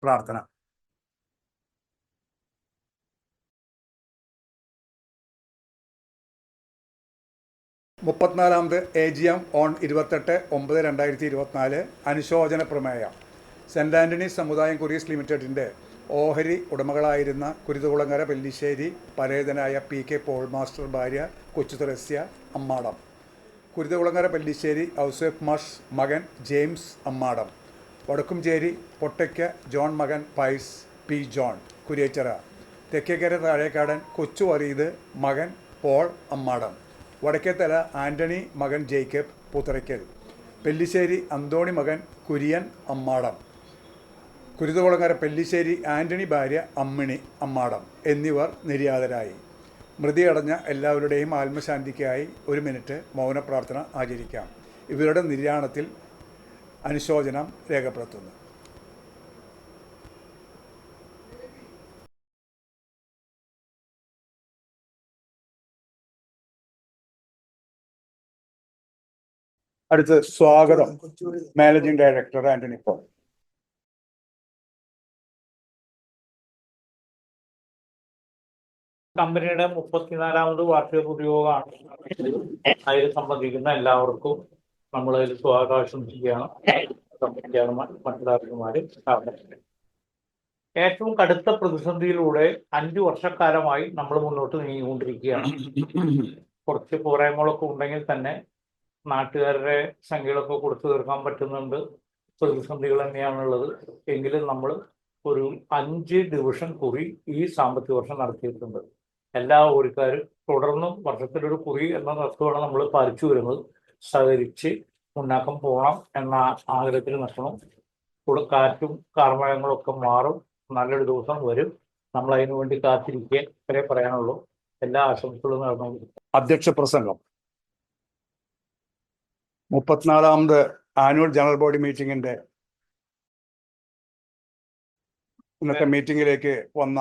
പ്രാർത്ഥന. മുപ്പത്തിനാലാമത് AGM on 28/9/2024 അനുശോചന പ്രമേയം. സെൻറ് ആൻ്റണീസ് സമുദായം കൊറിയസ് ലിമിറ്റഡിൻ്റെ ഓഹരി ഉടമകളായിരുന്ന കുരുതുകുളങ്ങര പെല്ലിശ്ശേരി പരേതനായ PK പോൾ മാസ്റ്റർ ഭാര്യ കൊച്ചുതുളസ്യ അമ്മാടം, കുരുതുകുളങ്ങര പെല്ലിശ്ശേരി ഔസേഫ് മാഷ് മകൻ ജെയിംസ് അമ്മാടം, വടക്കുംചേരി പൊട്ടയ്ക്ക ജോൺ മകൻ പൈസ് P. ജോൺ കുരിയച്ചിറ, തെക്കേക്കര താഴേക്കാടൻ കൊച്ചു വറീദ് മകൻ പോൾ അമ്മാടം, വടക്കേത്തല ആൻ്റണി മകൻ ജേക്കബ് പൂത്തറയ്ക്കൽ, പെല്ലിശ്ശേരി അന്തോണി മകൻ കുര്യൻ അമ്മാടം, കുരുതുകുളങ്ങര പെല്ലിശ്ശേരി ആൻ്റണി ഭാര്യ അമ്മിണി അമ്മാടം എന്നിവർ നിര്യാതരായി. മൃതിയടഞ്ഞ എല്ലാവരുടെയും ആത്മശാന്തിക്കായി 1 മിനിറ്റ് മൗനപ്രാർത്ഥന ആചരിക്കാം. ഇവരുടെ നിര്യാണത്തിൽ അനുശോചനം രേഖപ്പെടുത്തുന്നു. അടുത്ത് സ്വാഗതം മാനേജിംഗ് ഡയറക്ടർ ആന്റണി പോൾ. കമ്പനിയുടെ 34ാമത് വാർഷിക പൊതുയോഗമാണ്. അതിൽ സംബന്ധിക്കുന്ന എല്ലാവർക്കും നമ്മൾ അതിൽ സ്വാഗതാശംസിക്കുകയാണ്. കമ്പനി ചെയർമാൻ, മറ്റു ഡയറക്ടർമാര്, ഏറ്റവും കടുത്ത പ്രതിസന്ധിയിലൂടെ 5 വർഷക്കാലമായി നമ്മൾ മുന്നോട്ട് നീങ്ങിക്കൊണ്ടിരിക്കുകയാണ്. കുറച്ച് പോരായ്മകളൊക്കെ ഉണ്ടെങ്കിൽ തന്നെ നാട്ടുകാരുടെ സംഖ്യകളൊക്കെ കൊടുത്തു തീർക്കാൻ പറ്റുന്നുണ്ട്. പ്രതിസന്ധികൾ തന്നെയാണുള്ളത്. എങ്കിലും നമ്മൾ ഒരു 5 ഡിവിഷൻ കുറി ഈ സാമ്പത്തിക വർഷം നടത്തിയിട്ടുണ്ട്. എല്ലാ ഓരിക്കാരും തുടർന്നും വർഷത്തിലൊരു കുറി എന്ന തത്വമാണ് നമ്മൾ പാലിച്ചു വരുന്നത്. സഹകരിച്ച് മുന്നാക്കം പോകണം എന്ന ആഗ്രഹത്തിൽ നിൽക്കണം. കൂടെ കാറ്റും കാർമേഘങ്ങളൊക്കെ മാറും. നല്ലൊരു ദിവസം വരും. നമ്മൾ അതിനു വേണ്ടി കാത്തിരിക്കുക വരെ പറയാനുള്ളൂ. എല്ലാ ആശംസകളും നടന്നു. അധ്യക്ഷ പ്രസംഗം. 34ാമത് ആനുവൽ ജനറൽ ബോഡി മീറ്റിംഗിന്റെ ഇന്നത്തെ മീറ്റിംഗിലേക്ക് വന്ന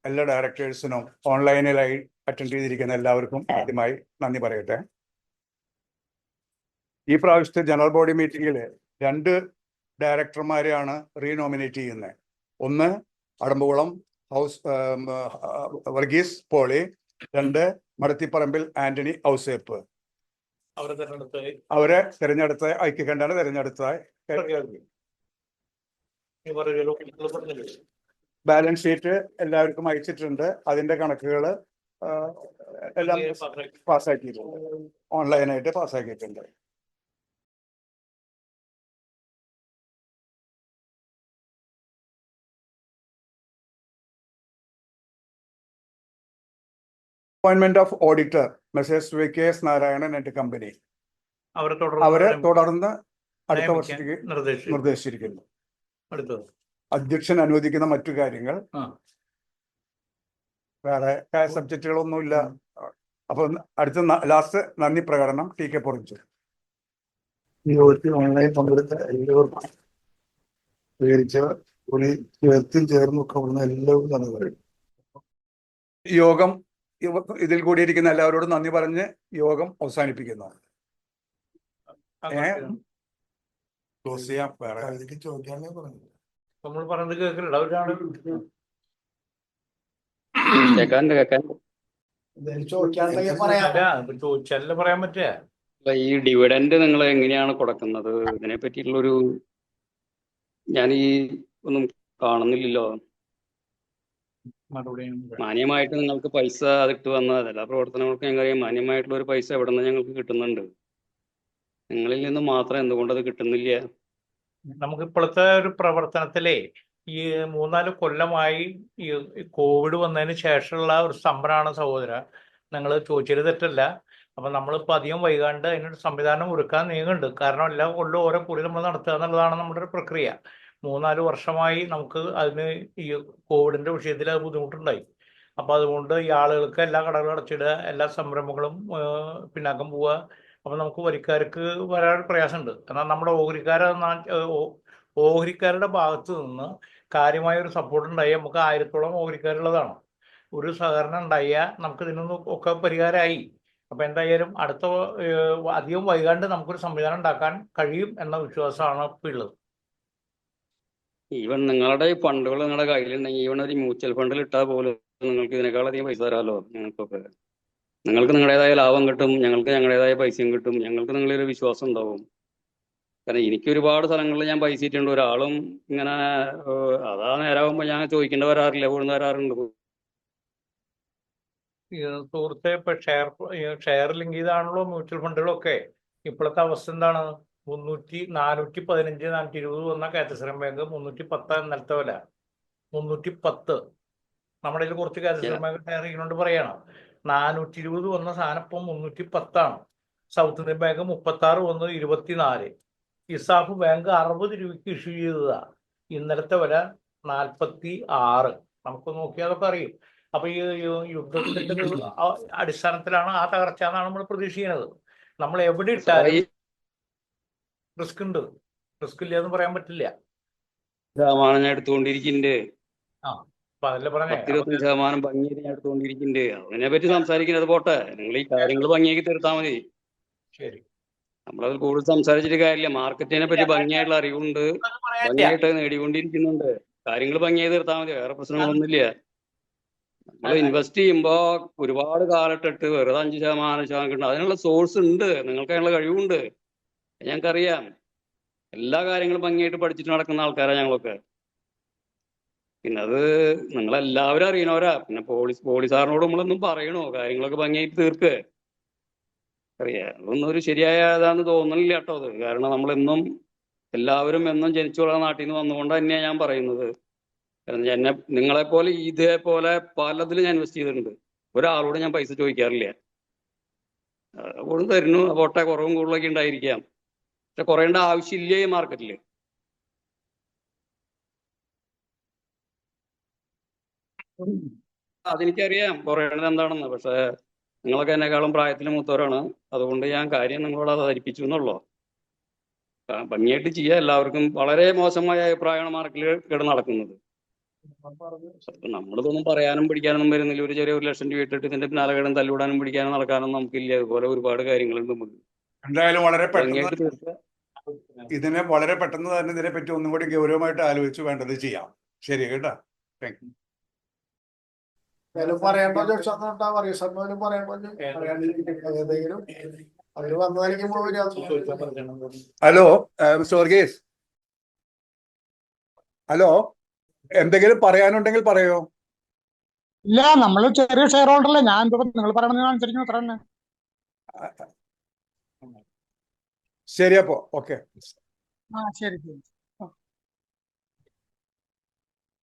എല്ലാ ഡയറക്ടേഴ്സിനും ഓൺലൈനിലായി അറ്റൻഡ് ചെയ്തിരിക്കുന്ന എല്ലാവർക്കും ആദ്യമായി നന്ദി പറയട്ടെ. ഈ പ്രാവശ്യത്തെ ജനറൽ ബോഡി മീറ്റിംഗിൽ 2 ഡയറക്ടർമാരെയാണ് റീനോമിനേറ്റ് ചെയ്യുന്നത്. ഒന്ന് അടമ്പുകുളം ഹൗസ് വർഗീസ് പോളി, 2 മടത്തിപ്പറമ്പിൽ ആന്റണി ഔസേപ്പ്. അവരെ തിരഞ്ഞെടുത്ത ഐക്യകണ്ഠാണ് തിരഞ്ഞെടുത്തതായി. ബാലൻസ് ഷീറ്റ് എല്ലാവർക്കും അയച്ചിട്ടുണ്ട്. അതിന്റെ കണക്കുകൾ എല്ലാം പാസ്സാക്കിയിട്ടുണ്ട്. ഓൺലൈനായിട്ട് പാസ്സാക്കിയിട്ടുണ്ട്. Appointment of auditor messrs VKS Narayanan and company അവരെ തുടർന്ന് അടുത്ത വർഷത്തേക്ക് നിർദ്ദേശിച്ചിരിക്കുന്നു. അധ്യക്ഷൻ അനുവദിക്കുന്ന മറ്റു കാര്യങ്ങൾ വേറെ സബ്ജക്റ്റുകളൊന്നുമില്ല. അപ്പൊ അടുത്ത ലാസ്റ്റ് നന്ദി പ്രകടനം TK പൊറിച്ചു. ഓൺലൈൻ പങ്കെടുത്ത എല്ലാവർക്കും ചേർന്നൊക്കെ എല്ലാവരും നന്ദി പറയും. യോഗം ഇതിൽ കൂടിയിരിക്കുന്ന എല്ലാവരോടും നന്ദി പറഞ്ഞ് യോഗം അവസാനിപ്പിക്കുന്നു. ക്ലോസ് ചെയ്യാം. വേറെ ചോദിക്കാനേ പറഞ്ഞു. നമ്മൾ പറഞ്ഞത് കേൾക്കില്ല. ചോദിച്ചാലേ പറയാൻ പറ്റുക. ഈ ഡിവിഡൻഡ് നിങ്ങൾ എങ്ങനെയാണ് കൊടുക്കുന്നത്? ഇതിനെ പറ്റിയിട്ടുള്ളൊരു ഞാൻ ഒന്നും കാണുന്നില്ലല്ലോ. മാന്യമായിട്ട് നിങ്ങൾക്ക് പൈസ അതിട്ട് വന്നാൽ എല്ലാ പ്രവർത്തനങ്ങൾക്കും ഞങ്ങൾക്കറിയാം മാന്യമായിട്ടുള്ള ഒരു പൈസ എവിടെ നിന്ന് ഞങ്ങൾക്ക് കിട്ടുന്നുണ്ട്. നിങ്ങളിൽ നിന്ന് മാത്രം എന്തുകൊണ്ട് അത് കിട്ടുന്നില്ല? നമുക്ക് ഇപ്പോഴത്തെ ഒരു പ്രവർത്തനത്തിലേ ഈ 3-4 കൊല്ലമായി ഈ കോവിഡ് വന്നതിന് ശേഷമുള്ള ഒരു സംരംഭമാണ് സഹോദര. നിങ്ങൾ ചോദിച്ചത് തെറ്റല്ല. അപ്പം നമ്മളിപ്പോൾ അധികം വൈകാണ്ട് അതിനൊരു സംവിധാനം ഒരുക്കാൻ നീങ്ങുന്നുണ്ട്. കാരണം എല്ലാ കൊല്ലം ഓരോ കുറി നമ്മൾ നടത്തുക എന്നുള്ളതാണ് നമ്മുടെ ഒരു പ്രക്രിയ. 3-4 വർഷമായി നമുക്ക് അതിന് ഈ കോവിഡിന്റെ വിഷയത്തിൽ അത് ബുദ്ധിമുട്ടുണ്ടായി. അപ്പം അതുകൊണ്ട് ഈ ആളുകൾക്ക് എല്ലാ കടകളും അടച്ചിടുക, എല്ലാ സംരംഭങ്ങളും പിന്നാക്കം പോവുക. അപ്പം നമുക്ക് വരിക്കാർക്ക് വരാൻ പ്രയാസമുണ്ട്. എന്നാൽ നമ്മുടെ ഓഹരിക്കാരുടെ ഭാഗത്ത് നിന്ന് കാര്യമായ ഒരു സപ്പോർട്ട് ഉണ്ടായി. നമുക്ക് 1000-ഓളം ഓഹരിക്കാരുള്ളതാണ്. ഒരു സഹകരണം ഉണ്ടായാൽ നമുക്ക് ഇതിനൊന്നും ഒക്കെ പരിഹാരമായി. അപ്പം എന്തായാലും അടുത്ത അധികം വൈകാണ്ട് നമുക്കൊരു സംവിധാനം ഉണ്ടാക്കാൻ കഴിയും എന്ന വിശ്വാസമാണ് ഇപ്പോൾ ഉള്ളത്. ഈവൻ നിങ്ങളുടെ ഈ ഫണ്ടുകൾ നിങ്ങളുടെ കയ്യിലുണ്ടെങ്കിൽ ഈവൻ ഒരു മ്യൂച്വൽ ഫണ്ടിൽ ഇട്ടാൽ പോലും നിങ്ങൾക്ക് ഇതിനേക്കാളധികം പൈസ തരാമല്ലോ ഞങ്ങൾക്കൊക്കെ. നിങ്ങൾക്ക് നിങ്ങളുടേതായ ലാഭം കിട്ടും, ഞങ്ങൾക്ക് ഞങ്ങളുടേതായ പൈസയും കിട്ടും, ഞങ്ങൾക്ക് നിങ്ങളൊരു വിശ്വാസം ഉണ്ടാവും. കാരണം എനിക്ക് ഒരുപാട് സ്ഥലങ്ങളിൽ ഞാൻ പൈസ ഇട്ടുണ്ട്. ഒരാളും ഇങ്ങനെ അതാ നേരാകുമ്പോൾ ഞാൻ ചോദിക്കേണ്ട വരാറില്ല, എവിടെ വരാറുണ്ട്. സുഹൃത്തെ, ഇപ്പൊ ഷെയർ ലിങ്ക് ചെയ്താണല്ലോ മ്യൂച്വൽ ഫണ്ടുകളൊക്കെ. ഇപ്പോഴത്തെ അവസ്ഥ എന്താണ്? 415, 420 വന്ന കേരള ബാങ്ക് 310 ഇന്നലത്തെ വില. 310. നമ്മുടെ കയ്യിൽ കുറച്ച് കേരള ബാങ്ക് ഷെയർ ചെയ്യുന്നുണ്ട് പറയാണ്. 420 വന്ന സാധനം ഇപ്പം 310 സൗത്ത് ഇന്ത്യൻ ബാങ്ക് 36 വന്ന് 24. ഇസാഫ് ബാങ്ക് 60 രൂപയ്ക്ക് ഇഷ്യൂ ചെയ്തതാ. ഇന്നലത്തെ വില 46. നമുക്ക് നോക്കിയാൽ അതൊക്കെ അറിയും. അപ്പൊ ഈ യുദ്ധത്തിന്റെ അടിസ്ഥാനത്തിലാണ് ആ തകർച്ച എന്നാണ് നമ്മൾ പ്രതീക്ഷിക്കുന്നത്. നമ്മൾ എവിടെ ഇട്ടാലും റിസ്ക് ഉണ്ട്. റിസ്ക് ഇല്ല എന്ന് പറയാൻ പറ്റില്ല. ശതമാനം ഞാൻ എടുത്തുകൊണ്ടിരിക്കുന്നുണ്ട്. അപ്പൊ അതല്ലേ പറഞ്ഞേ, 10-25% ഭംഗിയായിട്ട് ഞാൻ എടുത്തുകൊണ്ടിരിക്കുന്നുണ്ട്. അതിനെ പറ്റി സംസാരിക്കുന്നത് പോട്ടെ, നിങ്ങൾ ഈ കാര്യങ്ങൾ ഭംഗിയാക്കി തീർത്താൽ മതി. ശരി, നമ്മളത് കൂടുതൽ സംസാരിച്ചിട്ട് കാര്യമില്ല. മാർക്കറ്റിനെ പറ്റി ഭംഗിയായിട്ടുള്ള അറിവുണ്ട്, ഭംഗിയായിട്ട് നേടിക്കൊണ്ടിരിക്കുന്നുണ്ട്. കാര്യങ്ങൾ ഭംഗിയായി തീർത്താൽ മതി, വേറെ പ്രശ്നങ്ങളൊന്നുമില്ല. നമ്മൾ ഇൻവെസ്റ്റ് ചെയ്യുമ്പോ ഒരുപാട് കാലത്തിട്ട് വെറുതെ 5% കിട്ടും. അതിനുള്ള സോഴ്സ് ഉണ്ട്, നിങ്ങൾക്ക് അതിനുള്ള കഴിവുണ്ട്, ഞങ്ങൾക്കറിയാം. എല്ലാ കാര്യങ്ങളും ഭംഗിയായിട്ട് പഠിച്ചിട്ട് നടക്കുന്ന ആൾക്കാരാണ് ഞങ്ങളൊക്കെ. പിന്നെ അത് നിങ്ങളെല്ലാവരും അറിയണവരാ. പിന്നെ പോലീസുകാരനോട് നമ്മളൊന്നും പറയണോ? കാര്യങ്ങളൊക്കെ ഭംഗിയായിട്ട് തീർക്ക്. അറിയാം, അതൊന്നും ഒരു ശരിയായ ഇതാന്ന് തോന്നുന്നില്ല കേട്ടോ അത്. കാരണം നമ്മളെന്നും എല്ലാവരും എന്നും ജനിച്ചു വളർന്ന നാട്ടിൽ നിന്ന് വന്നുകൊണ്ട് തന്നെയാണ് ഞാൻ പറയുന്നത്. കാരണം എന്നെ നിങ്ങളെപ്പോലെ ഇതേപോലെ പലതിലും ഞാൻ ഇൻവെസ്റ്റ് ചെയ്തിട്ടുണ്ട്. ഒരാളോട് ഞാൻ പൈസ ചോദിക്കാറില്ല. അതുകൊണ്ട് തരുന്നു, പോട്ടെ, കുറവും കൂടുതലൊക്കെ ഉണ്ടായിരിക്കാം. പക്ഷെ കുറയേണ്ട ആവശ്യമില്ല ഈ മാർക്കറ്റിൽ. അതെനിക്കറിയാം കുറയേണ്ടത് എന്താണെന്ന്. പക്ഷെ നിങ്ങളൊക്കെ എന്നെക്കാളും പ്രായത്തിൽ മൂത്തവരാണ്. അതുകൊണ്ട് ഞാൻ കാര്യം നിങ്ങളോട് അത് ധരിപ്പിച്ചു എന്നുള്ളൂ. ഭംഗിയായിട്ട് ചെയ്യുക. എല്ലാവർക്കും വളരെ മോശമായ അഭിപ്രായമാണ് മാർക്കറ്റിൽ കിടന്ന് നടക്കുന്നത്. നമ്മളിതൊന്നും പറയാനും പിടിക്കാനൊന്നും വരുന്നില്ല. ഒരു ചെറിയ 1,00,000 രൂപ ഇട്ടിട്ട് ഇതിന്റെ പിന്നാലെ കിടന്ന് തല്ലുവിടാനും പിടിക്കാനും നടക്കാനും നമുക്കില്ല. അതുപോലെ ഒരുപാട് കാര്യങ്ങളുണ്ട് നമുക്ക്. എന്തായാലും വളരെ ഭംഗിയായിട്ട് പെട്ടെന്ന് തീർക്കുക. വളരെ പെട്ടെന്ന് തന്നെ ഇതിനെപ്പറ്റി ഒന്നും കൂടി ഗൗരവമായിട്ട് ആലോചിച്ച് വേണ്ടത് ചെയ്യാം. ശരി കേട്ടോ. Thank you. പറയണ്ടോ ചോദിച്ചാ പറയൂ. സമയം പറയണ്ടോ? ഏതെങ്കിലും അവര് വന്നായിരിക്കുമ്പോൾ ഹലോ മിസ്റ്റർ വർഗീസ്, ഹലോ, എന്തെങ്കിലും പറയാനുണ്ടെങ്കിൽ പറയോ. ഇല്ല, നമ്മൾ ചെറിയ ഷെയർ ഹോൾഡറല്ലേ. ഞാൻ നിങ്ങൾ പറയണത് അനുസരിക്കുന്നു, അത്ര തന്നെ. ശരി, അപ്പോ ഓക്കെ. ശരി.